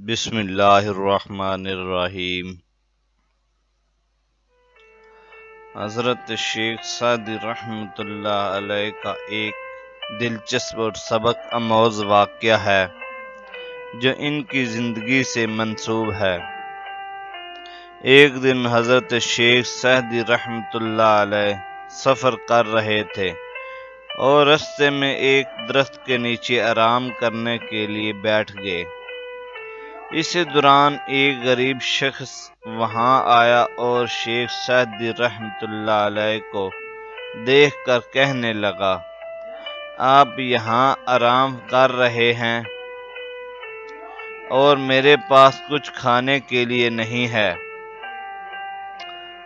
بسم اللہ الرحمن الرحیم۔ حضرت شیخ سعدی رحمۃ اللہ علیہ کا ایک دلچسپ اور سبق آموز واقعہ ہے جو ان کی زندگی سے منسوب ہے۔ ایک دن حضرت شیخ سعدی رحمۃ اللہ علیہ سفر کر رہے تھے اور رستے میں ایک درخت کے نیچے آرام کرنے کے لیے بیٹھ گئے۔ اسی دوران ایک غریب شخص وہاں آیا اور شیخ سعدی رحمۃ اللہ علیہ کو دیکھ کر کہنے لگا، آپ یہاں آرام کر رہے ہیں اور میرے پاس کچھ کھانے کے لیے نہیں ہے۔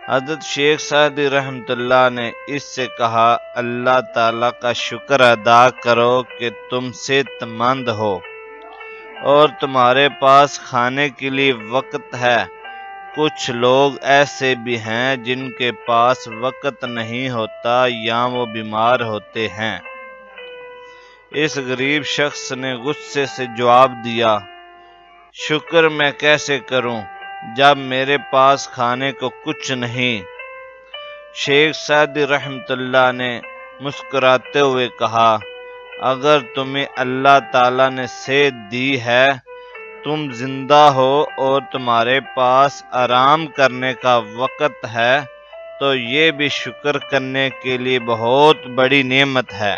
حضرت شیخ سعدی رحمۃ اللہ نے اس سے کہا، اللہ تعالیٰ کا شکر ادا کرو کہ تم صحت مند ہو اور تمہارے پاس کھانے کے لیے وقت ہے۔ کچھ لوگ ایسے بھی ہیں جن کے پاس وقت نہیں ہوتا یا وہ بیمار ہوتے ہیں۔ اس غریب شخص نے غصے سے جواب دیا، شکر میں کیسے کروں جب میرے پاس کھانے کو کچھ نہیں؟ شیخ سعدی رحمۃ اللہ نے مسکراتے ہوئے کہا، اگر تمہیں اللہ تعالیٰ نے صحت دی ہے، تم زندہ ہو اور تمہارے پاس آرام کرنے کا وقت ہے تو یہ بھی شکر کرنے کے لیے بہت بڑی نعمت ہے۔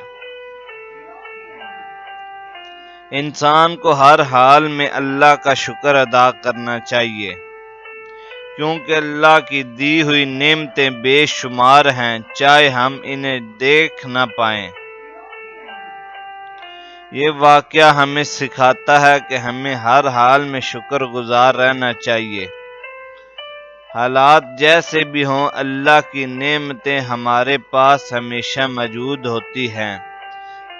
انسان کو ہر حال میں اللہ کا شکر ادا کرنا چاہیے، کیونکہ اللہ کی دی ہوئی نعمتیں بے شمار ہیں، چاہے ہم انہیں دیکھ نہ پائیں۔ یہ واقعہ ہمیں سکھاتا ہے کہ ہمیں ہر حال میں شکر گزار رہنا چاہیے۔ حالات جیسے بھی ہوں، اللہ کی نعمتیں ہمارے پاس ہمیشہ موجود ہوتی ہیں،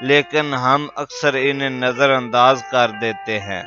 لیکن ہم اکثر انہیں نظر انداز کر دیتے ہیں۔